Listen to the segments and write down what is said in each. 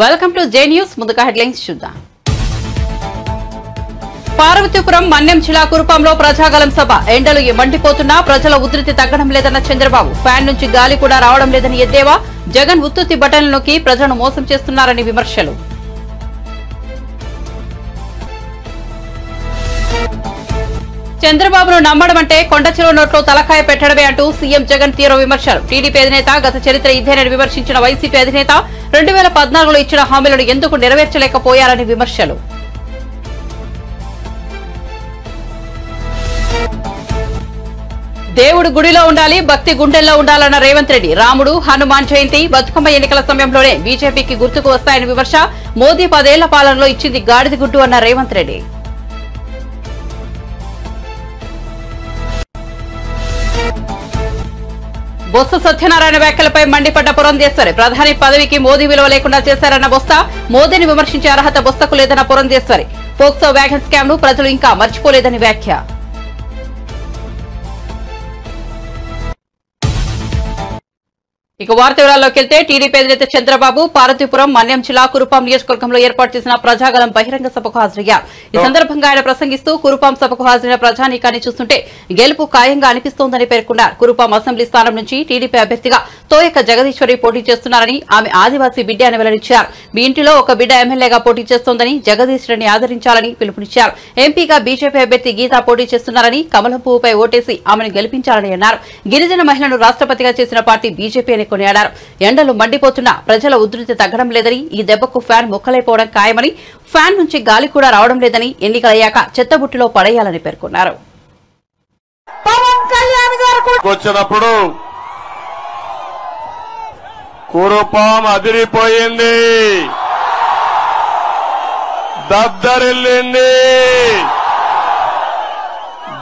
Welcome to J news. ముందుగా headlines చూద్దాం. పార్వతీపురం మన్యం జిల్లా కురుపాంలో ప్రజాగలం సభ. ఎండలు మండిపోతున్నా ప్రజల ఉధృతి తగ్గడం లేదన్న చంద్రబాబు. ఫ్యాన్ నుంచి గాలి కూడా రావడం లేదని ఎద్దేవా. జగన్ ఉత్తుత్తి బటన్లు నొక్కి ప్రజలను మోసం చేస్తున్నారని విమర్శలు. చంద్రబాబును నమ్మడం అంటే కొండచెరువు నోట్లో తలకాయ పెట్టడమే అంటూ సీఎం జగన్ తీవ్ర విమర్శలు. టీడీపీ అధినేత గత చరిత్ర ఇదేనని విమర్శించిన వైసీపీ అధినేత 2014లో ఇచ్చిన హామీలను ఎందుకు నెరవేర్చలేకపోయారని విమర్శలు. దేవుడు గుడిలో ఉండాలి, భక్తి గుండెల్లో ఉండాలన్న రేవంత్ రెడ్డి. రాముడు, హనుమాన్ జయంతి, బతుకమ్మ ఎన్నికల సమయంలోనే బీజేపీకి గుర్తుకు వస్తాయని విమర్శ. మోదీ 10 ఏళ్ల పాలనలో ఇచ్చింది గాడిద గుడ్డు అన్న రేవంత్ రెడ్డి. బొత్స సత్యనారాయణ వ్యాఖ్యలపై మండిపడ్డ పురంధేశ్వరి. ప్రధాని పదవికి మోదీ విలువ లేకుండా చేశారన్న బొత్స. మోదీని విమర్శించే అర్హత బొత్సకు లేదన్న పురంధేశ్వరి. పోక్సో వ్యాగన్ స్కామ్ ను ప్రజలు ఇంకా మర్చిపోలేదని వ్యాఖ్య. ఇక వార్త వివరాల్లోకి వెళ్తే టీడీపీ అధినేత చంద్రబాబు పార్వతీపురం మన్యం జిల్లా కురుపాం నియోజకవర్గంలో ఏర్పాటు చేసిన ప్రజాగలం బహిరంగ సభకు హాజరయ్యారు. ఈ సందర్భంగా ఆయన ప్రసంగిస్తూ కురుపాం సభకు హాజరైన ప్రజానీకాన్ని చూస్తుంటే గెలుపు ఖాయంగా అనిపిస్తోందని పేర్కొన్నారు. కురుపాం అసెంబ్లీ స్థానం నుంచి టీడీపీ అభ్యర్థిగా తోయక జగదీశ్వరి పోటీ చేస్తున్నారని, ఆమె ఆదివాసీ బిడ్డ అని వెల్లడించారు. మీ ఇంటిలో ఒక బిడ్డ ఎమ్మెల్యేగా పోటీ చేస్తోందని, జగదీశ్వరిని ఆదరించాలని పిలుపునిచ్చారు. ఎంపీగా బీజేపీ అభ్యర్థి గీత పోటీ చేస్తున్నారని, కమలం పువ్వుపై ఓటేసి ఆమెను గెలిపించాలని అన్నారు. గిరిజన మహిళను రాష్ట్రపతిగా చేసిన పార్టీ బీజేపీ అని కొనియాడారు. ఎండలు మండిపోతున్నా ప్రజల ఉధృతి తగ్గడం లేదని, ఈ దెబ్బకు ఫ్యాన్ ముక్కలైపోవడం ఖాయమని, ఫ్యాన్ నుంచి గాలి కూడా రావడం లేదని, ఎన్నికలయ్యాక చెత్తబుట్టిలో పడేయాలని పేర్కొన్నారు. వచ్చినప్పుడు కురుపాం అదిరిపోయింది, దద్దరిల్లింది.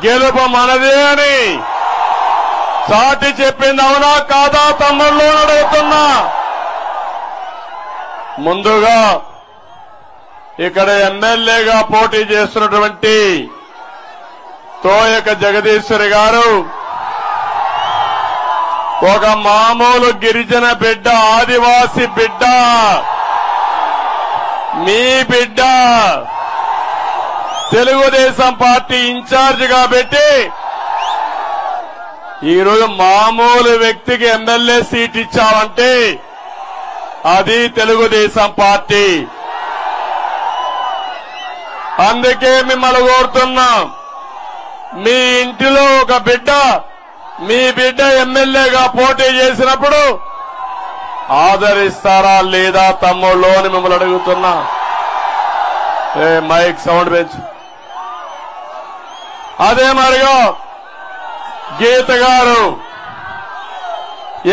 గెలుపు మనదే అని చాటి చెప్పింది. అవునా కాదా తమ్ముళ్ళు అడుగుతున్నా. ముందుగా ఇక్కడ ఎమ్మెల్యేగా పోటీ చేస్తున్నటువంటి తోయక జగదీశ్వరి గారు ఒక మామూలు గిరిజన బిడ్డ, ఆదివాసి బిడ్డ, మీ బిడ్డ. తెలుగుదేశం పార్టీ ఇన్ఛార్జిగా పెట్టి ఈరోజు మామూలు వ్యక్తికి ఎమ్మెల్యే సీట్ ఇచ్చామంటే అది తెలుగుదేశం పార్టీ. అందుకే మిమ్మల్ని కోరుతున్నాం, మీ ఇంటిలో ఒక బిడ్డ, మీ బిడ్డ ఎమ్మెల్యేగా పోటీ చేసినప్పుడు ఆదరిస్తారా లేదా తమ్ముళ్ళు అని మిమ్మల్ని అడుగుతున్నా. మైక్ సౌండ్ పెంచు. అదే మరిగా గీత గారు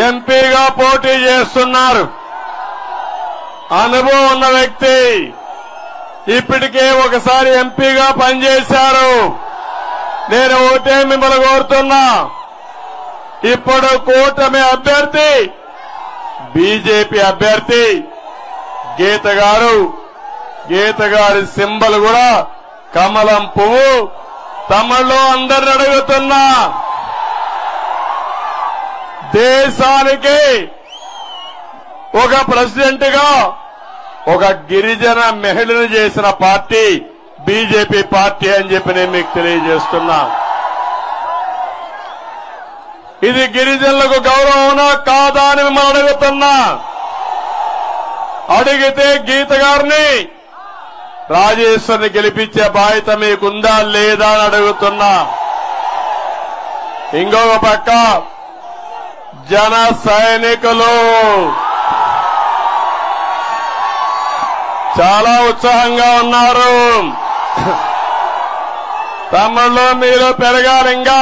ఎంపీగా పోటీ చేస్తున్నారు. అనుభవం ఉన్న వ్యక్తి, ఇప్పటికే ఒకసారి ఎంపీగా పనిచేశారు. నేను ఒకటే మిమ్మల్ని కోరుతున్నా, ఇప్పుడు కూటమి అభ్యర్థి, బీజేపీ అభ్యర్థి గీత గారు. గీత గారి సింబల్ కూడా కమలం పువ్వు. తమలో అందరిని అడుగుతున్నా, దేశానికి ఒక ప్రెసిడెంట్ గా ఒక గిరిజన మహిళను చేసిన పార్టీ బీజేపీ పార్టీ అని చెప్పి నేను మీకు తెలియజేస్తున్నా. ఇది గిరిజనులకు గౌరవమా కాదా అని మిమ్మల్ని అడుగుతున్నా. అడిగితే గీత గారిని, రాజేశ్వరిని గెలిపించే బాధ్యత మీకుందా లేదా అని అడుగుతున్నా. ఇంకొక పక్క జన సైనికులు చాలా ఉత్సాహంగా ఉన్నారు. తమ్ముళ్ళు మీరు పెరగాలి, ఇంకా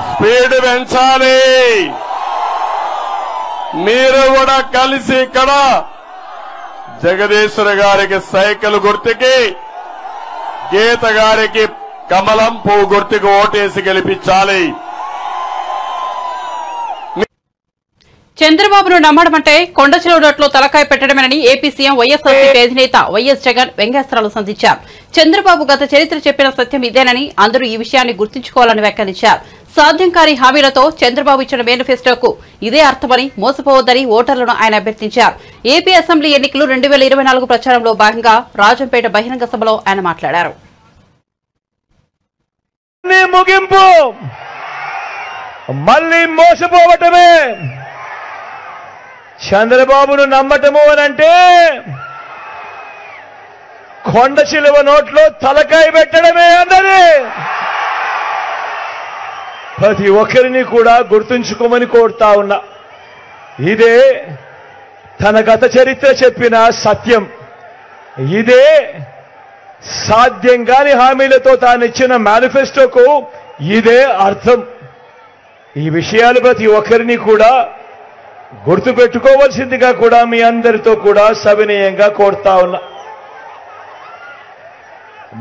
స్పీడ్ పెంచాలి. మీరు కూడా కలిసి ఇక్కడ జగదీశ్వరి గారికి సైకిల్ గుర్తుకి, గీత గారికి కమలం పువ్వు గుర్తుకి ఓటేసి గెలిపించాలి. చంద్రబాబును నమ్మడమంటే కొండచెరువు నోట్లో తలకాయ పెట్టడమేనని ఏపీ సీఎం వైఎస్ఆర్సీపీ అధినేత వైఎస్ జగన్ వ్యంగ్యాస్త్రాలు సంధించారు. చంద్రబాబు గత చరిత్ర చెప్పిన సత్యం ఇదేనని, అందరూ ఈ విషయాన్ని గుర్తుంచుకోవాలని వ్యాఖ్యానించారు. సాధ్యం కాని హామీలతో చంద్రబాబు ఇచ్చిన మేనిఫెస్టోకు ఇదే అర్థమని మోసపోవద్దని ఓటర్లను ఆయన అభ్యర్థించారు. ఏపీ అసెంబ్లీ ఎన్నికలు 2024 ప్రచారంలో భాగంగా రాజంపేట బహిరంగ సభలో ఆయన మాట్లాడారు. ముగింపు మళ్ళీ మోసపోవటమే. చంద్రబాబును నమ్మటము అనంటే కొండ చిలువ నోట్లో తలకాయ పెట్టడమే అన్నది ప్రతి ఒక్కరిని కూడా గుర్తుంచుకోమని కోరుతా ఉన్నా. ఇదే తన గత చరిత్ర చెప్పిన సత్యం. ఇదే సాధ్యం కాని హామీలతో తానిచ్చిన మేనిఫెస్టోకు ఇదే అర్థం. ఈ విషయాలు ప్రతి ఒక్కరిని కూడా గుర్తుపెట్టుకోవాల్సిందిగా కూడా మీ అందరితో కూడా సవినయంగా కోరుతా ఉన్నా.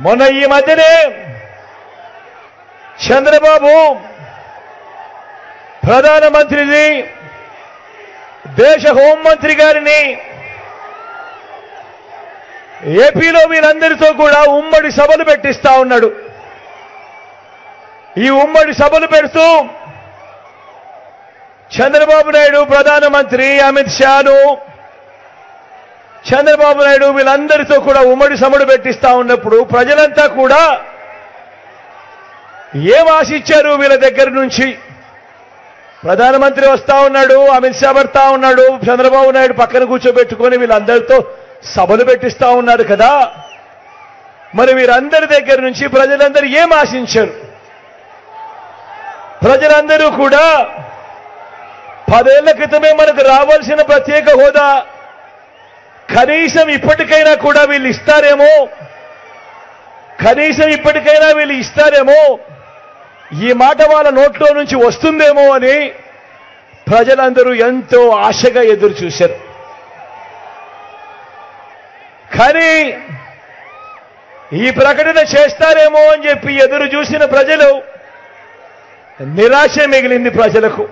మొన్న ఈ మధ్యనే చంద్రబాబు ప్రధానమంత్రిని, దేశ హోంమంత్రి గారిని ఏపీలో వీరందరితో కూడా ఉమ్మడి సభలు పెట్టిస్తా ఉన్నాడు. ఈ ఉమ్మడి సభలు పెడుతూ చంద్రబాబు నాయుడు, ప్రధానమంత్రి అమిత్ షాను, చంద్రబాబు నాయుడు వీళ్ళందరితో కూడా ఉమ్మడి సభలు పెట్టిస్తా ఉన్నప్పుడు ప్రజలంతా కూడా ఏం ఆశించారు వీళ్ళ దగ్గర నుంచి? ప్రధానమంత్రి వస్తా ఉన్నాడు, అమిత్ షా పడతా ఉన్నాడు, చంద్రబాబు నాయుడు పక్కన కూర్చోబెట్టుకొని వీళ్ళందరితో సభలు పెట్టిస్తా ఉన్నారు కదా. మరి వీరందరి దగ్గర నుంచి ప్రజలందరూ ఏం ఆశించారు? ప్రజలందరూ కూడా 10 ఏళ్ల క్రితమే మనకు రావాల్సిన ప్రత్యేక హోదా కనీసం ఇప్పటికైనా కూడా వీళ్ళు ఇస్తారేమో, ఈ మాట వాళ్ళ నోట్లో నుంచి వస్తుందేమో అని ప్రజలందరూ ఎంతో ఆశగా ఎదురు చూశారు. కానీ ఈ ప్రకటన చేస్తారేమో అని చెప్పి ఎదురు చూసిన ప్రజలు నిరాశ మిగిలింది. ప్రజలకు,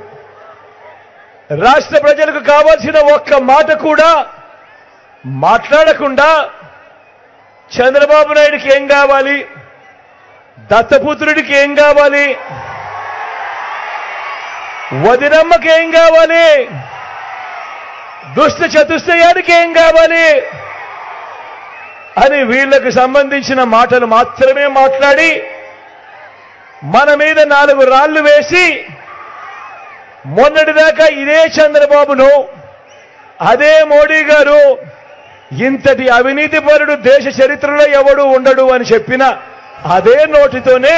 రాష్ట్ర ప్రజలకు కావాల్సిన ఒక్క మాట కూడా మాట్లాడకుండా చంద్రబాబు నాయుడికి ఏం కావాలి, దత్తపుత్రుడికి ఏం కావాలి, వదినమ్మకి ఏం కావాలి, దుష్ట చతుష్టయానికి ఏం కావాలి అని వీళ్లకు సంబంధించిన మాటలు మాత్రమే మాట్లాడి మన మీద 4 రాళ్లు వేసి మొన్నటిదాకా ఇదే చంద్రబాబును, అదే మోడీ గారు ఇంతటి అవినీతి పరుడు దేశ చరిత్రలో ఎవడు ఉండడు అని చెప్పిన అదే నోటితోనే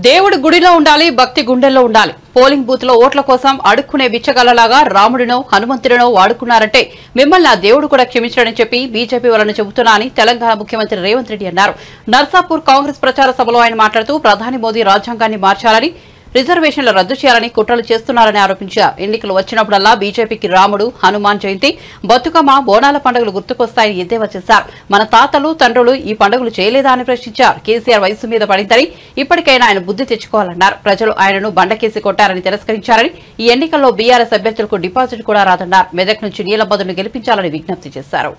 దేవుడు గుడిలో ఉండాలి, భక్తి గుండెల్లో ఉండాలి. పోలింగ్ బూత్ లో ఓట్ల కోసం అడుక్కునే బిచ్చగలలాగా రాముడినో హనుమంతుడినో వాడుకున్నారంటే మిమ్మల్ని ఆ దేవుడు కూడా క్షమించడని చెప్పి బీజేపీ వాళ్ళని చెబుతున్నా అని తెలంగాణ ముఖ్యమంత్రి రేవంత్ రెడ్డి అన్నారు. నర్సాపూర్ కాంగ్రెస్ ప్రచార సభలో ఆయన మాట్లాడుతూ ప్రధాని మోదీ రాజ్యాంగాన్ని మార్చాలని, రిజర్వేషన్లు రద్దు చేయాలని కుట్రలు చేస్తున్నారని ఆరోపించారు. ఎన్నికలు వచ్చినప్పుడల్లా బీజేపీకి రాముడు, హనుమాన్ జయంతి, బతుకమ్మ, బోనాల పండుగలు గుర్తుకొస్తాయని ఎద్దేవా చేశారు. మన తాతలు, తండ్రులు ఈ పండుగలు చేయలేదా అని ప్రశ్నించారు. కేసీఆర్ వయసు మీద పడిందని, ఇప్పటికైనా ఆయన బుద్ధి తెచ్చుకోవాలన్నారు. ప్రజలు ఆయనను బండకేసి కొట్టారని తిరస్కరించారని, ఈ ఎన్నికల్లో బీఆర్ఎస్ అభ్యర్థులకు డిపాజిట్ కూడా రాదన్నారు. మెదక్ నుంచి నీలబదును గెలిపించాలని విజ్ఞప్తి చేశారు.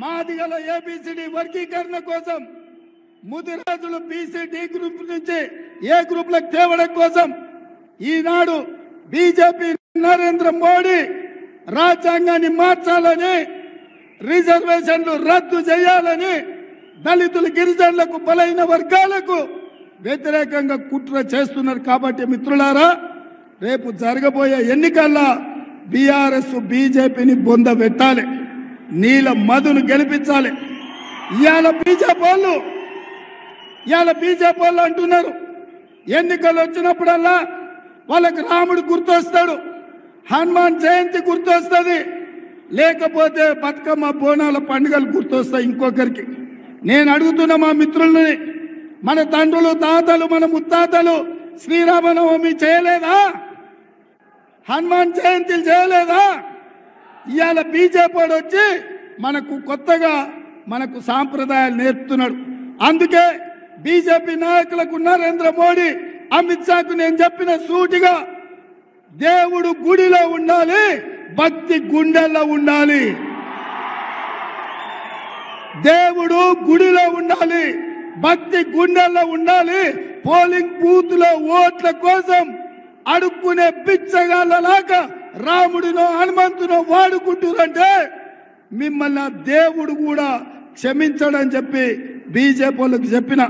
మాదిగల ఏబిసిడి వర్గీకరణ కోసం, ముదిరాజులు బీసీ గ్రూప్ నుంచి ఏ గ్రూప్ లకు తేవడం కోసం ఈనాడు బీజేపీ నరేంద్ర మోడీ రాజ్యాంగాన్ని మార్చాలని, రిజర్వేషన్లు రద్దు చేయాలని, దళితులు, గిరిజనులకు, బలైన వర్గాలకు వ్యతిరేకంగా కుట్ర చేస్తున్నారు. కాబట్టి మిత్రులారా, రేపు జరగబోయే ఎన్నికల్లో బీఆర్ఎస్ బీజేపీని బొంద పెట్టాలి, నీల మధును గెలిపించాలి. ఇవాళ బీజేపీ వాళ్ళు అంటున్నారు ఎన్నికలు వచ్చినప్పుడల్లా వాళ్ళకి రాముడు గుర్తొస్తాడు, హనుమాన్ జయంతి గుర్తొస్తుంది, లేకపోతే బతుకమ్మ, బోనాల పండుగలు గుర్తొస్తాయి ఇంకొకరికి. నేను అడుగుతున్న మా మిత్రుల్ని, మన తండ్రులు, తాతలు, మన ముత్తాతలు శ్రీరామనవమి చేయలేదా? హనుమాన్ జయంతిలు చేయలేదా? ఇవాళ బీజేపీ వచ్చి మనకు కొత్తగా సాంప్రదాయాలు నేర్పుతున్నాడు. అందుకే బీజేపీ నాయకులకు నరేంద్ర మోడీ, అమిత్ షాకు నేను చెప్పిన సూటిగా, దేవుడు గుడిలో ఉండాలి, భక్తి గుండెల్లో ఉండాలి. దేవుడు గుడిలో ఉండాలి, భక్తి గుండెల్లో ఉండాలి. పోలింగ్ బూత్ లో ఓట్ల కోసం అడుక్కునే బిచ్చగాళ్ళలాగా రాముడినో హనుమంతునో వాడుకుంటురంటే మిమ్మల్ని దేవుడు కూడా క్షమించడని చెప్పి బీజేపీ వాళ్ళకి చెప్పిన.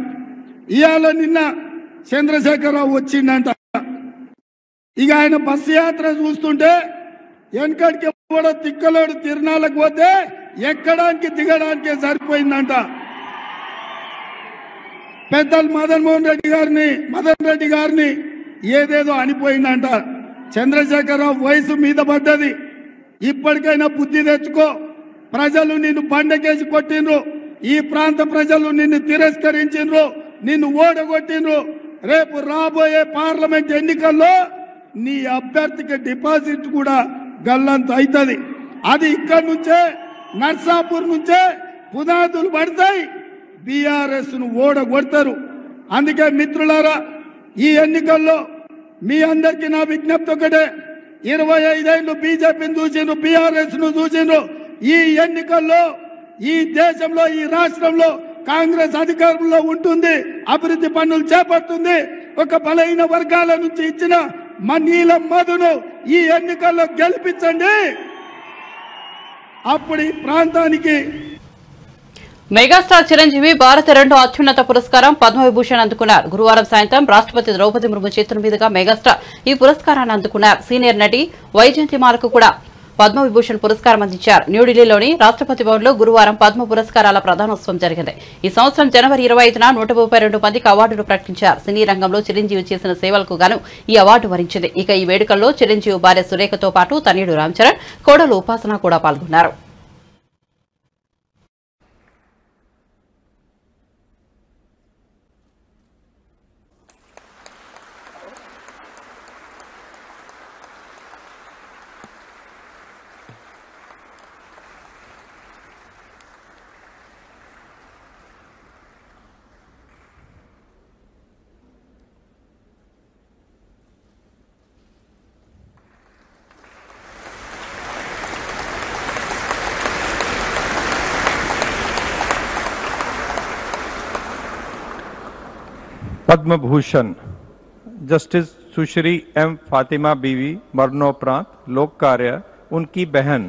ఇవాళ నిన్న చంద్రశేఖరరావు వచ్చిందంట. ఇక ఆయన బస్సు యాత్ర చూస్తుంటే వెనకడికి కూడా తిక్కలోడు తిరునాళ్ళకు పోతే ఎక్కడానికి దిగడానికే సరిపోయిందంట. పెద్దలు మదన్ రెడ్డి గారిని ఏదేదో అనిపోయిందంట. చంద్రశేఖరరావు వయసు మీద పడ్డది, ఇప్పటికైనా బుద్ధి తెచ్చుకో. ప్రజలు నిన్ను బండకేసి కొట్టిండ్రు, ఈ ప్రాంత ప్రజలు నిన్ను తిరస్కరించిండ్రు, నిన్ను ఓడగొట్టిండ్రు. రేపు రాబోయే పార్లమెంట్ ఎన్నికల్లో నీ అభ్యర్థికి డిపాజిట్ కూడా గల్లంత అవుతుంది. అది ఇక్కడి నుంచే నర్సాపూర్ నుంచే పునాదులు పడతాయి, బీఆర్ఎస్ ను ఓడగొడతారు. అందుకే మిత్రులారా, ఈ ఎన్నికల్లో మీ అందరికీ నా విజ్ఞప్తి ఒకటే. 25 ఏళ్లు బీజేపీని చూసిండ్రు, బీఆర్ఎస్ ను చూసిండ్రు. ఈ ఎన్నికల్లో ఈ దేశంలో ఈ రాష్ట్రంలో కాంగ్రెస్ అధికారంలో ఉంటుంది, అభివృద్ధి పనులు చేపడుతుంది. ఒక బలహీన వర్గాల నుంచి ఇచ్చిన నీలం మధును ఈ ఎన్నికల్లో గెలిపించండి. అప్పుడు ఈ ప్రాంతానికి మెగాస్టార్ చిరంజీవి భారత రెండో అత్యున్నత పురస్కారం పద్మవిభూషణ్ అందుకున్నారు. గురువారం సాయంత్రం రాష్ట్రపతి ద్రౌపది ముర్ము చేతుల మీదుగా మెగాస్టార్ ఈ పురస్కారాన్ని అందుకున్నారు. సీనియర్ నటి వైజయంతిమాలకు కూడా పద్మవిభూషణ్ పురస్కారం అందించారు. న్యూఢిల్లీలోని రాష్ట్రపతి భవన్లో గురువారం పద్మ పురస్కారాల ప్రదానోత్సవం జరిగింది. ఈ సంవత్సరం జనవరి 25న 132 మందికి అవార్డులు ప్రకటించారు. సినీ రంగంలో చిరంజీవి చేసిన సేవలకు గాను ఈ అవార్డు వరించింది. ఇక ఈ వేడుకల్లో చిరంజీవి భార్య సురేఖతో పాటు తనయుడు రామ్ చరణ్, కోడలు ఉపాసన కూడా పాల్గొన్నారు. पद्म भूषण जस्टिस सुश्री एम फातिमा बीवी मरणोपरांत लोक कार्य उनकी बहन.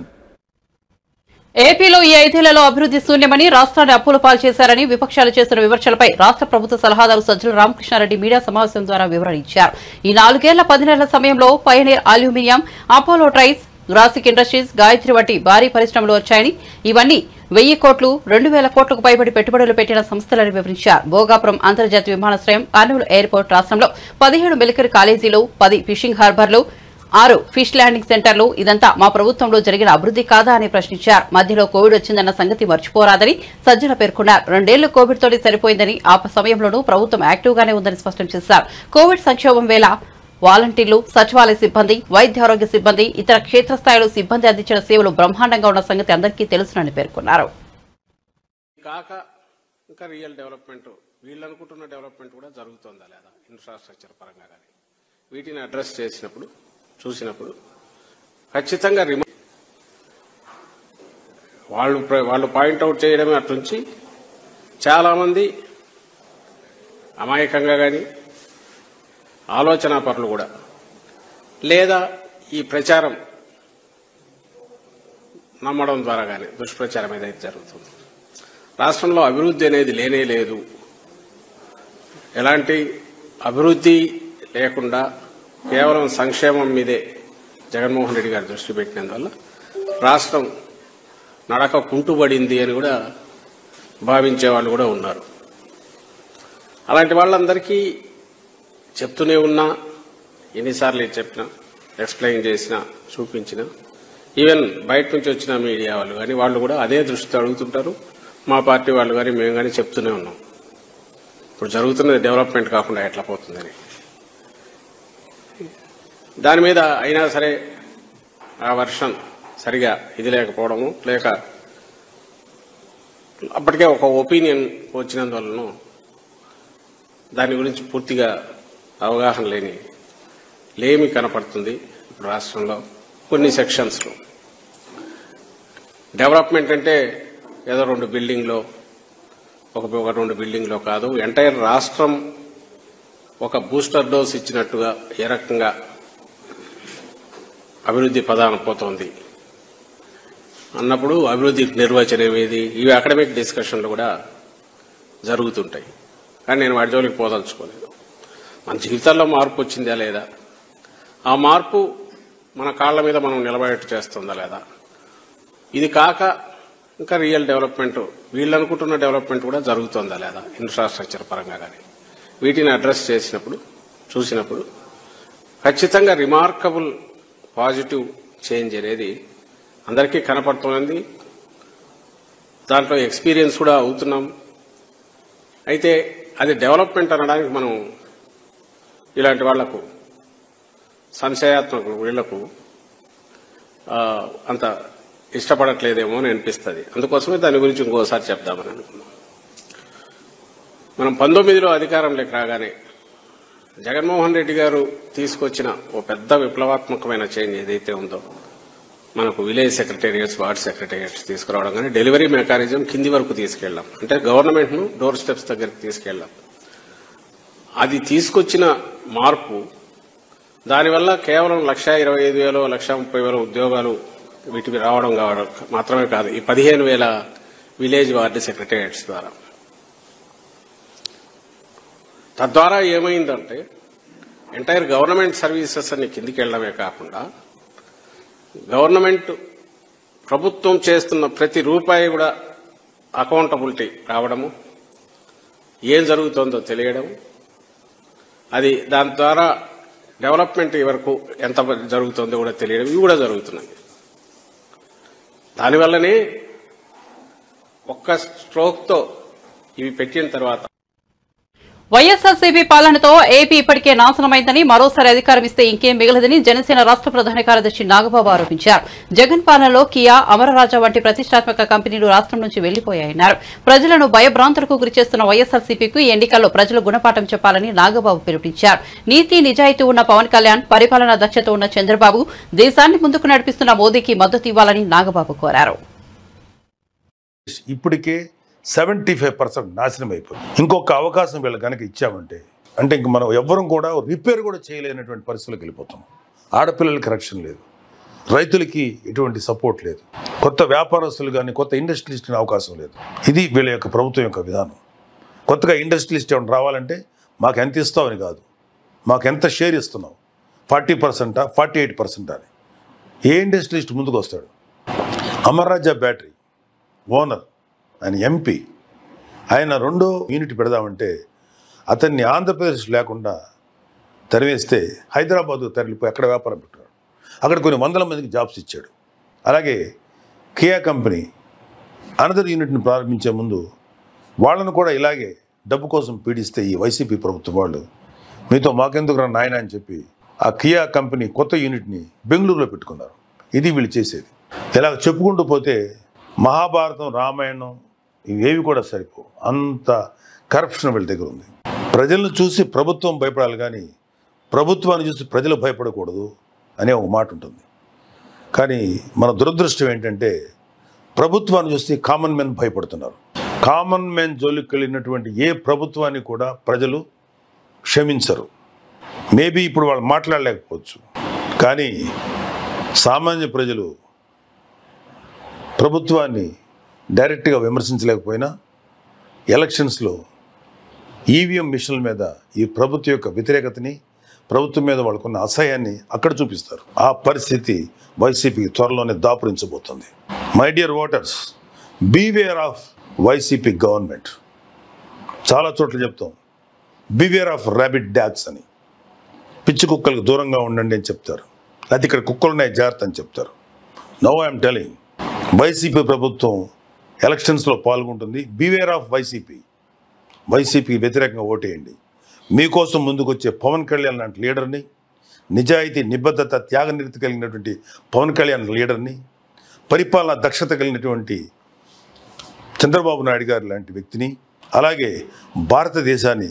ఏపీలో ఈ 5 ఏళ్లలో అభివృద్ధి శూన్యమని, రాష్ట్రాన్ని అప్పుల పాలు చేశారని విపక్షాలు చేస్తున్న విమర్శలపై రాష్ట్ర ప్రభుత్వ సలహాదారు సజ్జల రామకృష్ణారెడ్డి మీడియా సమావేశం ద్వారా వివరణ ఇచ్చారు. ఈ 4 ఏళ్ల 10 నెలల సమయంలో పయనీర్ అల్యూమినియం, అపోలో ట్రైస్, గ్రాసిక్ ఇండస్ట్రీస్, గాయత్రి వంటి భారీ పరిశ్రమలు వచ్చాయని, ఇవన్నీ 1000 కోట్లు, 2000 కోట్లకు పైబడి పెట్టుబడులు పెట్టిన సంస్థలని వివరించారు. భోగాపురం అంతర్జాతీయ విమానాశ్రయం, కర్నూలు ఎయిర్పోర్ట్, రాష్ట్రంలో 17 మిలిటరీ కాలేజీలు, 10 ఫిషింగ్ హార్బర్లు, 6 ఫిష్ ల్యాండింగ్ సెంటర్లు, ఇదంతా మా ప్రభుత్వంలో జరిగిన అభివృద్ధి కాదా అని ప్రశ్నించారు. మధ్యలో కోవిడ్ వచ్చిందన్న సంగతి మర్చిపోరాదని సజ్జల పేర్కొన్నారు. 2 ఏళ్లు కోవిడ్ తోటి సరిపోయిందని, ఆ సమయంలోనూ ప్రభుత్వం యాక్టివ్ గానే ఉందని స్పష్టం చేశారు. కోవిడ్ సంక్షోభం వేళ వాలంటీర్లు, సచివాలయ సిబ్బంది, వైద్యారోగ్య సిబ్బంది, ఇతర క్షేత్రస్థాయిలో సిబ్బంది అందించిన సేవలు బ్రహ్మాండంగా ఉన్న సంగతి అందరికీ తెలుసునని పేర్కొన్నారు. కాక ఇంకా రియల్ డెవలప్మెంట్, వీళ్ళు అనుకుంటున్న డెవలప్మెంట్ కూడా జరుగుతుందా లేదా ఇన్ఫ్రాస్ట్రక్చర్ పరంగా కానీ, వీటిని అడ్రస్ చేసినప్పుడు చూసినప్పుడు ఖచ్చితంగా వాళ్ళు పాయింట్అవుట్ చేయడమే అట్నుంచి చాలా మంది అమాయకంగా కానీ, ఆలోచనా పరులు కూడా, లేదా ఈ ప్రచారం నమ్మడం ద్వారా కానీ దుష్ప్రచారం ఏదైతే జరుగుతుంది, రాష్ట్రంలో అభివృద్ధి అనేది లేనే లేదు, ఎలాంటి అభివృద్ధి లేకుండా కేవలం సంక్షేమం మీదే జగన్మోహన్ రెడ్డి గారు దృష్టి పెట్టినందువల్ల రాష్ట్రం నడక కుంటుబడింది అని కూడా భావించే వాళ్ళు కూడా ఉన్నారు. అలాంటి వాళ్ళందరికీ చెప్తూనే ఉన్నా, ఎన్నిసార్లు చెప్పినా, ఎక్స్ప్లెయిన్ చేసినా, చూపించినా, ఈవెన్ బయట నుంచి వచ్చిన మీడియా వాళ్ళు కానీ వాళ్ళు కూడా అదే దృష్టితో అడుగుతుంటారు. మా పార్టీ వాళ్ళు కానీ మేము కానీ చెప్తూనే ఉన్నాం, ఇప్పుడు జరుగుతున్నది డెవలప్మెంట్ కాకుండా ఎట్లా పోతుందని. దాని మీద అయినా సరే ఆ వర్షన్ సరిగా ఇది లేకపోవడము, లేక అప్పటికే ఒక ఒపీనియన్ వచ్చినందువలన దాని గురించి పూర్తిగా అవగాహన లేమి కనపడుతుంది. ఇప్పుడు రాష్ట్రంలో కొన్ని సెక్షన్స్లో డెవలప్మెంట్ అంటే ఏదో 2 బిల్డింగ్లో ఒక 2 బిల్డింగ్లో కాదు, ఎంటైర్ రాష్ట్రం ఒక బూస్టర్ డోస్ ఇచ్చినట్టుగా ఏ రకంగా అభివృద్ధి పదాన పోతోంది అన్నప్పుడు అభివృద్ధికి నిర్వచనం ఏది, ఇవి అకాడమిక్ డిస్కషన్లు కూడా జరుగుతుంటాయి. కానీ నేను వాటి జోలికి పోదలుచుకోలేదు. మన జీవితాల్లో మార్పు వచ్చిందా లేదా, ఆ మార్పు మన కాళ్ల మీద మనం నిలబడేట్టు చేస్తుందా లేదా, ఇది కాక ఇంకా రియల్ డెవలప్మెంట్ వీళ్ళు అనుకుంటున్న డెవలప్మెంట్ కూడా జరుగుతుందా లేదా ఇన్ఫ్రాస్ట్రక్చర్ పరంగా కానీ, వీటిని అడ్రస్ చేసినప్పుడు చూసినప్పుడు ఖచ్చితంగా రిమార్కబుల్ పాజిటివ్ చేంజ్ అనేది అందరికీ కనపడుతోంది. దాంట్లో ఎక్స్పీరియన్స్ కూడా అవుతున్నాం. అయితే అది డెవలప్మెంట్ అనడానికి మనం ఇలాంటి వాళ్లకు సంశయాత్మక వీళ్లకు అంత ఇష్టపడట్లేదేమో అని అనిపిస్తుంది. అందుకోసమే దాని గురించి ఇంకోసారి చెప్దామని అనుకున్నాం. మనం 19లో అధికారంలోకి రాగానే జగన్మోహన్ రెడ్డి గారు తీసుకొచ్చిన ఓ పెద్ద విప్లవాత్మకమైన చేంజ్ ఏదైతే ఉందో, మనకు విలేజ్ సెక్రటేరియట్స్, వార్డ్ సెక్రటేరియట్స్ తీసుకురావడం, కానీ డెలివరీ మెకానిజం కింది వరకు తీసుకెళ్లాం. అంటే గవర్నమెంట్ను డోర్ స్టెప్స్ దగ్గరికి తీసుకెళ్లాం. అది తీసుకొచ్చిన మార్పు, దానివల్ల కేవలం 1,25,000, 1,30,000 ఉద్యోగాలు వీటికి రావడం మాత్రమే కాదు, ఈ 15,000 విలేజ్ వార్డు సెక్రటేరియట్స్ ద్వారా. తద్వారా ఏమైందంటే ఎంటైర్ గవర్నమెంట్ సర్వీసెస్ అన్ని కిందికి వెళ్లడమే కాకుండా గవర్నమెంట్ ప్రభుత్వం చేస్తున్న ప్రతి రూపాయి కూడా అకౌంటబిలిటీ రావడము, ఏం జరుగుతుందో తెలియడం, అది దాని ద్వారా డెవలప్మెంట్ వరకు ఎంత జరుగుతుందో కూడా తెలియడం, ఇవి కూడా జరుగుతున్నాయి. దానివల్లనే ఒక్క స్ట్రోక్తో ఇవి పెట్టిన తర్వాత వైఎస్ఆర్సీపీ పాలనతో ఏపీ ఇప్పటికే నాశనమైందని, మరోసారి అధికారం ఇస్తే ఇంకేం మిగలదని జనసేన రాష్ట్ర ప్రధాన కార్యదర్శి నాగబాబు ఆరోపించారు. జగన్ పాలనలో కియా, అమరరాజా వంటి ప్రతిష్టాత్మక కంపెనీలు రాష్ట్రం నుంచి వెళ్లిపోయాయన్నారు. ప్రజలను భయభ్రాంతులకు గురిచేస్తున్న వైఎస్ఆర్సీపీకు ఈ ఎన్నికల్లో ప్రజలు గుణపాఠం చెప్పాలని నాగబాబు పిలుపునిచ్చారు. నీతి నిజాయితీ ఉన్న పవన్ కళ్యాణ్, పరిపాలనా దక్షత ఉన్న చంద్రబాబు, దేశాన్ని ముందుకు నడిపిస్తున్న మోదీకి మద్దతు ఇవ్వాలని నాగబాబు కోరారు. ఇప్పటికే 75% నాశనం అయిపోయింది. ఇంకొక అవకాశం వీళ్ళు కనుక ఇచ్చామంటే అంటే ఇంక మనం ఎవ్వరం కూడా రిపేర్ కూడా చేయలేనటువంటి పరిస్థితులకు వెళ్ళిపోతాం. ఆడపిల్లలకి రక్షణ లేదు, రైతులకి ఎటువంటి సపోర్ట్ లేదు, కొత్త వ్యాపారస్తులు కానీ కొత్త ఇండస్ట్రియలిస్ట్కి అవకాశం లేదు. ఇది వీళ్ళ యొక్క ప్రభుత్వం యొక్క విధానం. కొత్తగా ఇండస్ట్రియలిస్ట్ ఏమైనా రావాలంటే మాకు ఎంత ఇస్తావని కాదు, మాకు ఎంత షేర్ ఇస్తున్నావు, 40%, 48% అని. ఏ ఇండస్ట్రియలిస్ట్ ముందుకు వస్తాడు? అమర్రాజా బ్యాటరీ ఓనర్, ఆయన ఎంపీ, ఆయన 2వ యూనిట్ పెడదామంటే అతన్ని ఆంధ్రప్రదేశ్ లేకుండా తరివేస్తే హైదరాబాద్ తరలిపోయి అక్కడ వ్యాపారం పెట్టాడు. అక్కడ కొన్ని 100 మందికి జాబ్స్ ఇచ్చాడు. అలాగే కియా కంపెనీ అనదర్ యూనిట్ని ప్రారంభించే ముందు వాళ్ళను కూడా ఇలాగే డబ్బు కోసం పీడిస్తే ఈ వైసీపీ ప్రభుత్వం వాళ్ళు మీతో మాకెందుకు రా నాయన అని చెప్పి ఆ కియా కంపెనీ కొత్త యూనిట్ని బెంగళూరులో పెట్టుకున్నారు. ఇది వీళ్ళు చేసేది. ఇలా చెప్పుకుంటూ పోతే మహాభారతం, రామాయణం ఇవేవి కూడా సరిపో, అంత కరప్షన్ వీళ్ళ దగ్గర ఉంది. ప్రజలను చూసి ప్రభుత్వం భయపడాలి కానీ ప్రభుత్వాన్ని చూసి ప్రజలు భయపడకూడదు అనే ఒక మాట ఉంటుంది. కానీ మన దురదృష్టం ఏంటంటే ప్రభుత్వాన్ని చూసి కామన్ మెన్ భయపడుతున్నారు. కామన్ మెన్ జోలికి వెళ్ళినటువంటి ఏ ప్రభుత్వాన్ని కూడా ప్రజలు క్షమించరు. మేబీ ఇప్పుడు వాళ్ళు మాట్లాడలేకపోవచ్చు, కానీ సామాన్య ప్రజలు ప్రభుత్వాన్ని డైరెక్ట్గా విమర్శించలేకపోయినా ఎలక్షన్స్లో ఈవీఎం మిషన్ల మీద ఈ ప్రభుత్వం యొక్క వ్యతిరేకతని, ప్రభుత్వం మీద వాళ్ళకున్న అసహ్యాన్ని అక్కడ చూపిస్తారు. ఆ పరిస్థితి వైసీపీకి త్వరలోనే దాపురించబోతుంది. My dear voters, beware of YCP government. చాలా చోట్ల చెప్తాం బీవేర్ ఆఫ్ ర్యాబిట్ డాగ్స్ అని. పిచ్చి కుక్కలకు దూరంగా ఉండండి అని చెప్తారు, అది ఇక్కడ కుక్కలున్నాయి జాగ్రత్త అని చెప్తారు. నౌ ఐఎమ్ టెలింగ్, వైసీపీ ప్రభుత్వం ఎలక్షన్స్లో పాల్గొంటుంది. Beware of YCP. వైసీపీ వ్యతిరేకంగా ఓటేయండి. మీకోసం ముందుకొచ్చే పవన్ కళ్యాణ్ లాంటి లీడర్ని, నిజాయితీ, నిబద్ధత, త్యాగనిరతి కలిగినటువంటి పవన్ కళ్యాణ్ లీడర్ని, పరిపాలన దక్షత కలిగినటువంటి చంద్రబాబు నాయుడు గారు లాంటి వ్యక్తిని, అలాగే భారతదేశాన్ని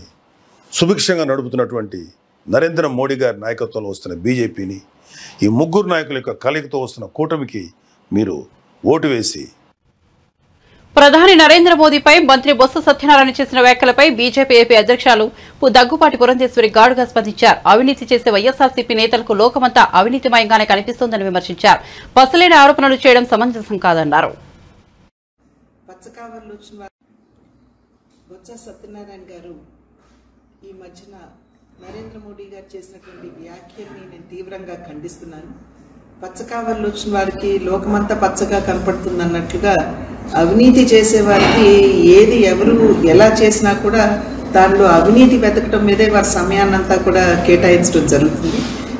సుభిక్షంగా నడుపుతున్నటువంటి నరేంద్ర మోడీ గారి నాయకత్వంలో వస్తున్న బీజేపీని, ఈ ముగ్గురు నాయకుల యొక్క కలయికతో వస్తున్న కూటమికి మీరు ఓటు వేసి ప్రధాని నరేంద్ర మోదీపై మంత్రి బొత్స సత్యనారాయణ చేసిన వ్యాఖ్యలపై బీజేపీ ఏపీ అధ్యక్షులు దగ్గుపాటి పురంధేశ్వరి ఘాటుగా స్పందించారు. అవినీతి చేసే వైఎస్ఆర్సీపీ నేతలకు లోకమంతా అవినీతిమయంగానే కనిపిస్తోందని విమర్శించారు. పసలేని ఆరోపణలు చేయడం సమంజసం కాదన్నారు. బొత్స సత్యనారాయణ గారు ఈ మధ్యన నరేంద్ర మోడీ గారు చేసినటువంటి వ్యాఖ్యల్ని నేను తీవ్రంగా ఖండిస్తున్నాను. పచ్చకావర్లు వచ్చిన వారికి లోకమంతా పచ్చగా కనపడుతుంది అన్నట్లుగా అవినీతి చేసే వారికి ఏది ఎవరు ఎలా చేసినా కూడా దానిలో అవినీతి వెతకడం మీదే వారి సమయాన్నంతా కూడా కేటాయించడం జరుగుతుంది.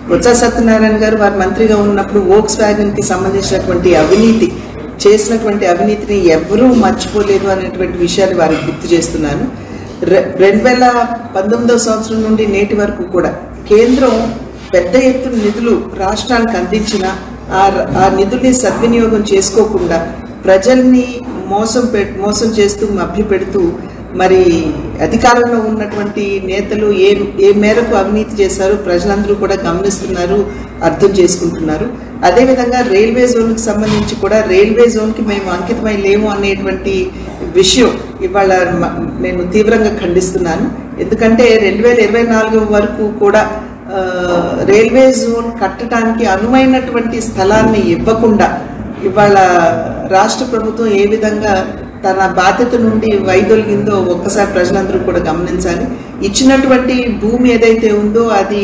బొత్స సత్యనారాయణ గారు వారి మంత్రిగా ఉన్నప్పుడు వోక్స్ వ్యాగన్ కి సంబంధించినటువంటి అవినీతి చేసినటువంటి అవినీతిని ఎవరూ మర్చిపోలేదు అనేటువంటి విషయాలు వారికి గుర్తు చేస్తున్నాను. 2019వ సంవత్సరం నుండి నేటి వరకు కూడా కేంద్రం పెద్ద ఎత్తున నిధులు రాష్ట్రానికి అందించిన ఆ నిధుల్ని సద్వినియోగం చేసుకోకుండా ప్రజల్ని మోసం చేస్తూ మభ్యపెడుతూ మరి అధికారంలో ఉన్నటువంటి నేతలు ఏ మేరకు అవినీతి చేశారు ప్రజలందరూ కూడా గమనిస్తున్నారు, అర్థం చేసుకుంటున్నారు. అదేవిధంగా రైల్వే జోన్కి సంబంధించి కూడా రైల్వే జోన్కి మేము అంకితమై లేము అనేటువంటి విషయం ఇవాళ నేను తీవ్రంగా ఖండిస్తున్నాను. ఎందుకంటే 2024 వరకు కూడా రైల్వే జోన్ కట్టడానికి అనువైనటువంటి స్థలాన్ని ఇవ్వకుండా ఇవాళ రాష్ట్ర ప్రభుత్వం ఏ విధంగా తన బాధ్యత నుండి వైదొలిగిందో ఒక్కసారి ప్రజలందరూ కూడా గమనించాలి. ఇచ్చినటువంటి భూమి ఏదైతే ఉందో అది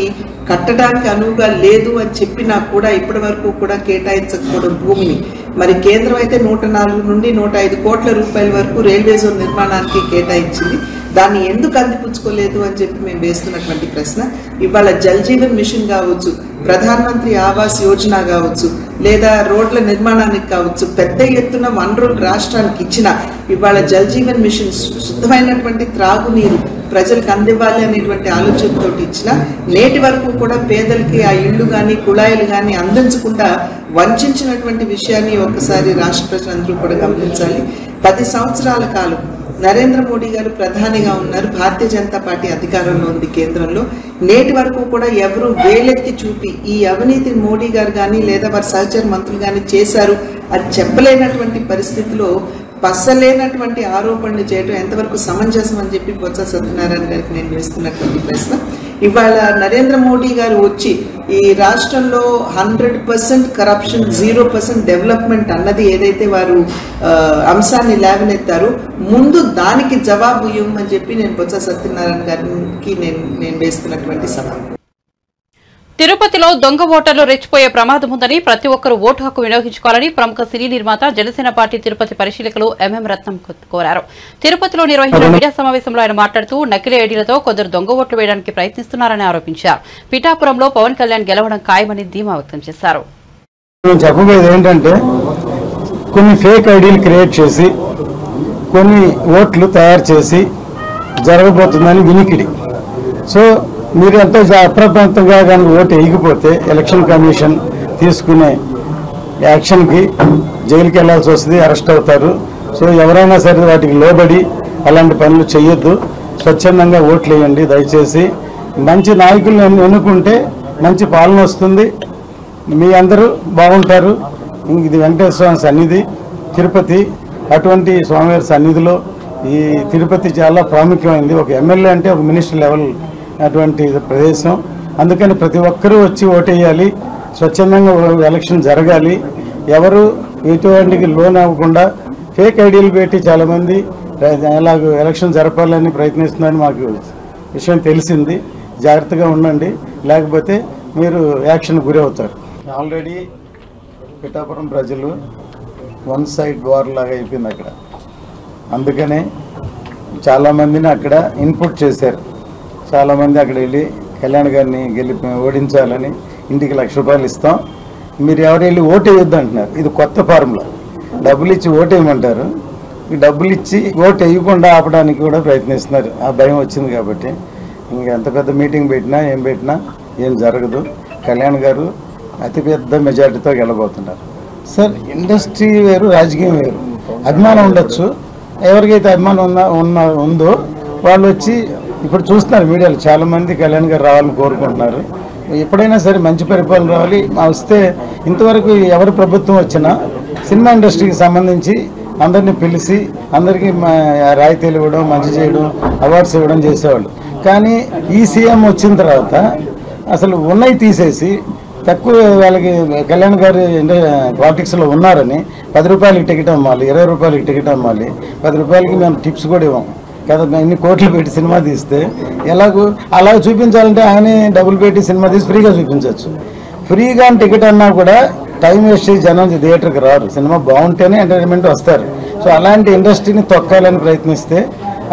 కట్టడానికి అనువుగా లేదు అని చెప్పినా కూడా ఇప్పటి వరకు కూడా కేటాయించకపోవడం భూమిని మరి కేంద్రం అయితే 104 నుండి 105 కోట్ల రూపాయల వరకు రైల్వే జోన్ నిర్మాణానికి కేటాయించింది. దాన్ని ఎందుకు అందిపుచ్చుకోలేదు అని చెప్పి మేము వేస్తున్నటువంటి ప్రశ్న. ఇవాళ జల్ జీవన్ మిషన్ కావచ్చు, ప్రధానమంత్రి ఆవాస్ యోజన కావచ్చు, లేదా రోడ్ల నిర్మాణానికి కావచ్చు, పెద్ద ఎత్తున వనరులు రాష్ట్రానికి ఇచ్చిన ఇవాళ జల్ జీవన్ మిషన్ శుద్ధమైనటువంటి త్రాగునీరు ప్రజలకు అందివ్వాలి అనేటువంటి ఆలోచనతో ఇచ్చిన నేటి వరకు కూడా పేదలకి ఆ ఇళ్లు కానీ కుళాయిలు కానీ అందించకుండా వంచినటువంటి విషయాన్ని ఒక్కసారి రాష్ట్ర ప్రజలందరూ కూడా గమనించాలి. 10 సంవత్సరాల కాలం నరేంద్ర మోడీ గారు ప్రధానిగా ఉన్నారు, భారతీయ జనతా పార్టీ అధికారంలో ఉంది కేంద్రంలో. నేటి వరకు కూడా ఎవరు వేలెత్తి చూపి ఈ అవినీతిని మోడీ గారు కానీ లేదా వారి సహచర మంత్రులు కానీ చేశారు అని చెప్పలేనటువంటి పరిస్థితిలో పసలేనటువంటి ఆరోపణలు చేయడం ఎంతవరకు సమంజసం అని చెప్పి బొత్స సత్యనారాయణ గారికి నేను వేస్తున్నటువంటి ప్రశ్న. ఇవాళ నరేంద్ర మోడీ గారు వచ్చి ఈ రాష్ట్రంలో 100% కరప్షన్ 0% డెవలప్మెంట్ అన్నది ఏదైతే వారు అంశాన్ని లేవనెత్తారో ముందు దానికి జవాబు ఇవ్వమని చెప్పి నేను బొత్స సత్యనారాయణ గారికి నేను వేస్తున్నటువంటి సవాల్. తిరుపతిలో దొంగ ఓటర్లు రెచ్చిపోయే ప్రమాదం ఉందని ప్రతి ఒక్కరూ ఓటు హక్కు వినియోగించుకోవాలని ప్రముఖ సినీ నిర్మాత జనసేన పార్టీ తిరుపతి పరిశీలకులు ఎంఎం రత్నం కోరారు. తిరుపతిలో నిర్వహించిన మీడియా సమావేశంలో ఆయన మాట్లాడుతూ నకిలీ ఐడీలతో కొందరు దొంగ ఓట్లు వేయడానికి ప్రయత్నిస్తున్నారని ఆరోపించారు. పిఠాపురంలో పవన్ కళ్యాణ్ గెలవడం ఖాయమని ధీమా వ్యక్తం చేశారు. చెప్పబోయేది ఏంటంటే కొన్ని ఫేక్ ఐడీలు క్రియేట్ చేసి కొన్ని ఓట్లు తయారు చేసి జరగబోతుందని వినికిడి. సో మీరు ఎంతో అప్రమత్తంగా కనుక ఓటు వేయకపోతే ఎలక్షన్ కమిషన్ తీసుకునే యాక్షన్కి జైలుకి వెళ్లాల్సి వస్తుంది, అరెస్ట్ అవుతారు. సో ఎవరైనా సరే వాటికి లోబడి అలాంటి పనులు చేయొద్దు, స్వచ్ఛందంగా ఓట్లు వేయండి దయచేసి. మంచి నాయకులను ఎన్నుకుంటే మంచి పాలన వస్తుంది, మీ అందరూ బాగుంటారు. ఇది వెంకటేశ్వర స్వామి సన్నిధి తిరుపతి, అటువంటి స్వామివారి సన్నిధిలో ఈ తిరుపతి చాలా ప్రాముఖ్యమైంది. ఒక ఎమ్మెల్యే అంటే ఒక మినిస్టర్ లెవెల్ అటువంటి ప్రదేశం. అందుకని ప్రతి ఒక్కరూ వచ్చి ఓటేయాలి, స్వచ్ఛందంగా ఎలక్షన్ జరగాలి. ఎవరు ఎటువంటికి లోన్ అవ్వకుండా ఫేక్ ఐడీలు పెట్టి చాలామంది ఎలాగ ఎలక్షన్ జరపాలని ప్రయత్నిస్తున్నారని మాకు విషయం తెలిసింది. జాగ్రత్తగా ఉండండి, లేకపోతే మీరు యాక్షన్ గురి అవుతారు. ఆల్రెడీ పిఠాపురం ప్రజలు వన్ సైడ్ వార్ లాగా అయిపోయింది అక్కడ. అందుకనే చాలామందిని అక్కడ ఇన్పుట్ చేశారు. చాలామంది అక్కడ వెళ్ళి కళ్యాణ్ గారిని ఓడించాలని ఇంటికి ₹1,00,000 ఇస్తాం, మీరు ఎవరు వెళ్ళి ఓటు వేయొద్దు అంటున్నారు. ఇది కొత్త ఫార్ములా. డబ్బులు ఇచ్చి ఓటు వేయమంటారు, ఈ డబ్బులు ఇచ్చి ఓటు వేయకుండా ఆపడానికి కూడా ప్రయత్నిస్తున్నారు. ఆ భయం వచ్చింది కాబట్టి ఇంకా ఎంత పెద్ద మీటింగ్ పెట్టినా ఏం జరగదు. కళ్యాణ్ గారు అతిపెద్ద మెజారిటీతో గెలబోతున్నారు. సార్, ఇండస్ట్రీ వేరు, రాజకీయం వేరు. అభిమానం ఉండొచ్చు, ఎవరికైతే అభిమానం ఉందో వాళ్ళు వచ్చి ఇప్పుడు చూస్తున్నారు మీడియాలో చాలామంది కళ్యాణ్ గారు రావాలని కోరుకుంటున్నారు. ఎప్పుడైనా సరే మంచి పరిపాలన రావాలి. వస్తే ఇంతవరకు ఎవరి ప్రభుత్వం వచ్చినా సినిమా ఇండస్ట్రీకి సంబంధించి అందరినీ పిలిచి అందరికీ రాయితీలు ఇవ్వడం, మంచి చేయడం, అవార్డ్స్ ఇవ్వడం చేసేవాళ్ళు. కానీ ఈ సీఎం వచ్చిన తర్వాత అసలు ఉన్నవి తీసేసి తక్కువ వాళ్ళకి కళ్యాణ్ గారు పాలిటిక్స్లో ఉన్నారని 10 రూపాయలకి టికెట్ అమ్మాలి, 20 రూపాయలకి టికెట్ అమ్మాలి, 10 రూపాయలకి మేము టిప్స్ కూడా ఇవ్వం కదా. ఇన్ని కోట్లు పెట్టి సినిమా తీస్తే అలా చూపించాలంటే ఆయనే డబ్బులు పెట్టి సినిమా తీసి ఫ్రీగా చూపించవచ్చు. ఫ్రీగా టికెట్ అన్నా కూడా టైం వేస్ట్ చేసి జనం థియేటర్కి రారు. సినిమా బాగుంటేనే ఎంటర్టైన్మెంట్ వస్తారు. సో అలాంటి ఇండస్ట్రీని తొక్కాలని ప్రయత్నిస్తే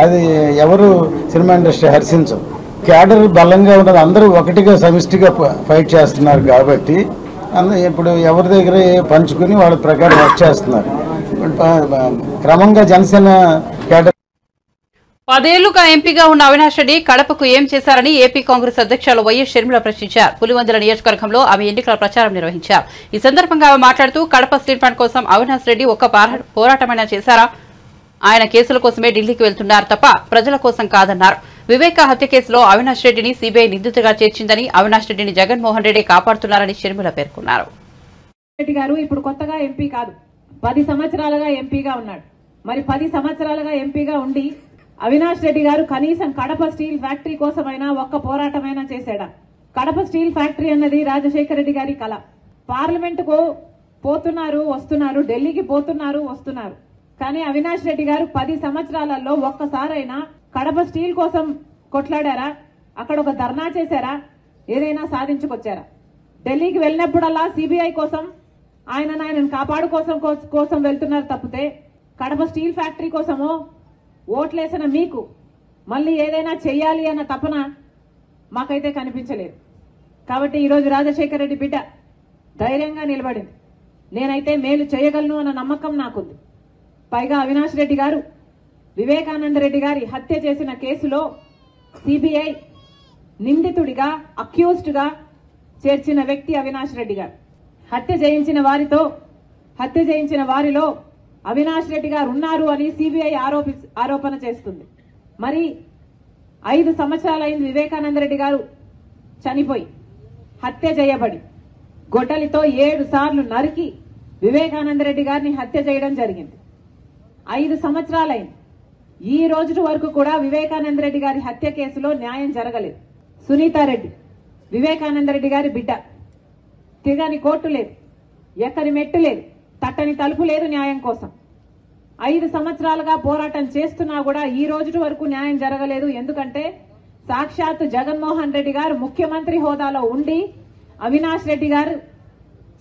అది ఎవరు సినిమా ఇండస్ట్రీ హర్షించవు. క్యాడర్ బలంగా ఉన్నది, అందరూ ఒకటిగా సమిష్టిగా ఫైట్ చేస్తున్నారు కాబట్టి ఇప్పుడు ఎవరి దగ్గర పంచుకుని వాళ్ళ ప్రకారం వర్క్ చేస్తున్నారు. క్రమంగా జనసేన క్యాడర్ 10 ఏళ్లుగా ఎంపీగా ఉన్న అవినాష్ రెడ్డి కడపకు ఏం చేశారని ఏపీ కాంగ్రెస్ అధ్యక్షులు వైఎస్ షర్మిల ప్రశ్నించారు. పులివెందుల నియోజకవర్గంలో ఆమె ఎన్నికల ప్రచారం నిర్వహించారు. ఈ సందర్భంగా ఆమె మాట్లాడుతూ కడప స్టీల్ ప్లాంట్ కోసం అవినాష్ రెడ్డి ఒక్క పోరాటమైనా చేశారా? ఆయన కేసుల కోసమే ఢిల్లీకి వెళ్తున్నారు తప్ప ప్రజల కోసం కాదన్నారు. వివేక హత్య కేసులో అవినాష్ రెడ్డిని సీబీఐ నిందితుడిగా చేర్చిందని, అవినాష్ రెడ్డిని జగన్మోహన్ రెడ్డి కాపాడుతున్నారని షర్మిల పేర్కొన్నారు. రెడ్డి గారు ఇప్పుడు కొత్తగా ఎంపీ కాదు, 10 సంవత్సరాలుగా ఎంపీగా ఉన్నాడు. మరి 10 సంవత్సరాలుగా ఎంపీగా ఉండి అవినాష్ రెడ్డి గారు కనీసం కడప స్టీల్ ఫ్యాక్టరీ కోసమైనా ఒక్క పోరాటమైనా చేశాడా? కడప స్టీల్ ఫ్యాక్టరీ అన్నది రాజశేఖర రెడ్డి గారి కళ. పార్లమెంటుకు పోతున్నారు, వస్తున్నారు, ఢిల్లీకి పోతున్నారు, వస్తున్నారు. కానీ అవినాష్ రెడ్డి గారు 10 సంవత్సరాలలో ఒక్కసారైనా కడప స్టీల్ కోసం కొట్లాడారా? అక్కడ ఒక ధర్నా చేశారా? ఏదైనా సాధించుకొచ్చారా? ఢిల్లీకి వెళ్ళినప్పుడల్లా సిబిఐ కోసం ఆయనను కాపాడు కోసం వెళ్తున్నారు తప్పితే కడప స్టీల్ ఫ్యాక్టరీ కోసమో ఓట్లేసిన మీకు మళ్ళీ ఏదైనా చెయ్యాలి అన్న తపన మాకైతే కనిపించలేదు. కాబట్టి ఈరోజు రాజశేఖర రెడ్డి బిడ్డ ధైర్యంగా నిలబడింది. నేనైతే మేలు చేయగలను అన్న నమ్మకం నాకుంది. పైగా అవినాష్ రెడ్డి గారు వివేకానంద రెడ్డి గారి హత్య చేసిన కేసులో సిబిఐ నిందితుడిగా, అక్యూజ్డ్గా చేర్చిన వ్యక్తి అవినాష్ రెడ్డి గారు. హత్య చేయించిన వారిలో అవినాష్ రెడ్డి గారు ఉన్నారు అని సిబిఐ ఆరోపణ చేస్తుంది. మరి 5 సంవత్సరాలైంది వివేకానంద రెడ్డి గారు చనిపోయి, హత్య చేయబడి, గొడ్డలితో 7 సార్లు నరికి వివేకానంద రెడ్డి గారిని హత్య చేయడం జరిగింది. 5 సంవత్సరాలైంది. ఈ రోజు వరకు కూడా వివేకానంద రెడ్డి గారి హత్య కేసులో న్యాయం జరగలేదు. సునీతారెడ్డి వివేకానంద రెడ్డి గారి బిడ్డ. తిరగని కోర్టు లేదు, ఎక్కని మెట్టు లేదు, తట్టని తలుపు లేదు న్యాయం కోసం. 5 సంవత్సరాలుగా పోరాటం చేస్తున్నా కూడా ఈ రోజు వరకు న్యాయం జరగలేదు. ఎందుకంటే సాక్షాత్ జగన్మోహన్ రెడ్డి గారు ముఖ్యమంత్రి హోదాలో ఉండి అవినాష్ రెడ్డి గారు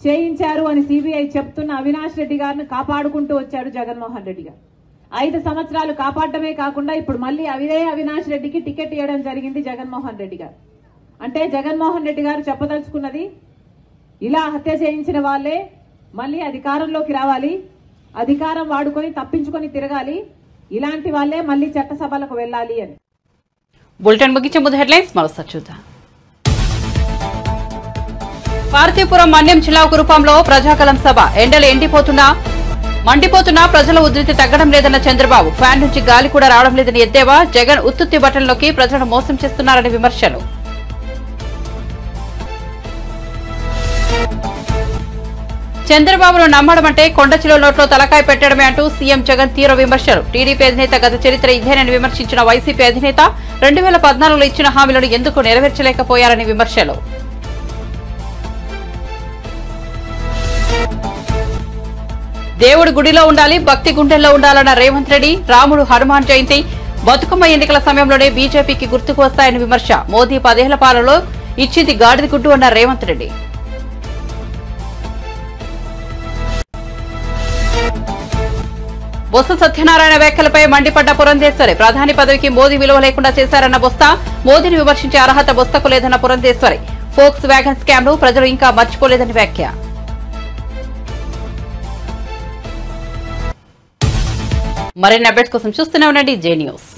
చేయించారు అని సిబిఐ చెప్తున్న అవినాష్ రెడ్డి గారిని కాపాడుకుంటూ వచ్చాడు జగన్మోహన్ రెడ్డి గారు. 5 సంవత్సరాలు కాపాడటమే కాకుండా ఇప్పుడు మళ్ళీ అవినాష్ రెడ్డికి టికెట్ ఇవ్వడం జరిగింది జగన్మోహన్ రెడ్డి గారు. అంటే జగన్మోహన్ రెడ్డి గారు చెప్పదలుచుకున్నది, ఇలా హత్య చేయించిన వాళ్ళే మళ్ళీ అధికారంలోకి రావాలి, అధికారం వాడుకొని తప్పించుకొని తిరగాలి, ఇలాంటి వాళ్ళే మళ్ళీ చట్టసభలకు వెళ్లాలి అని. బులెటిన్ ముగించే ముందు హెడ్లైన్స్ మరోసారి చూద్దాం. పార్తీపురం మన్యం జిల్లా కురుపాంలో ప్రజాకలం సభ. ఎండలు మండిపోతున్నా ప్రజల ఉధృతి తగ్గడం లేదన్న చంద్రబాబు. ఫ్యాన్ నుంచి గాలి కూడా రావడం లేదని ఎద్దేవా. జగన్ ఉత్తుత్తి బట్టల్లోకి ప్రజలను మోసం చేస్తున్నారని విమర్శలు. చంద్రబాబును నమ్మడం అంటే కొండచిలో నోట్లో తలకాయ పెట్టడమే అంటూ సీఎం జగన్ తీవ్ర విమర్శలు. టీడీపీ అధినేత గత చరిత్ర ఇదేనని విమర్శించిన వైసీపీ అధినేత 2014లో ఇచ్చిన హామీలను ఎందుకు నెరవేర్చలేకపోయారని విమర్శలు. దేవుడు గుడిలో ఉండాలి, భక్తి గుండెల్లో ఉండాలన్న రేవంత్ రెడ్డి. రాముడు, హనుమాన్ జయంతి, బతుకమ్మ ఎన్నికల సమయంలోనే బీజేపీకి గుర్తుకు వస్తాయని విమర్శ. మోదీ 10 ఏళ్ల పాలనలో ఇచ్చింది గాడిద గుడ్డు అన్న రేవంత్ రెడ్డి. బొత్స సత్యనారాయణ వ్యాఖ్యలపై మండిపడ్డ పురంధేశ్వరి. ప్రధాని పదవికి మోదీ విలువ లేకుండా చేశారన్న బొత్స. మోదీని విమర్శించే అర్హత బొత్సకు లేదన్న పురంధేశ్వరి. ఫోక్స్ వ్యాగన్ స్కామ్ ను ప్రజలు ఇంకా మర్చిపోలేదని వ్యాఖ్య. మరిన్ని అప్డేట్స్ కోసం చూస్తూనే ఉండండి జే న్యూస్.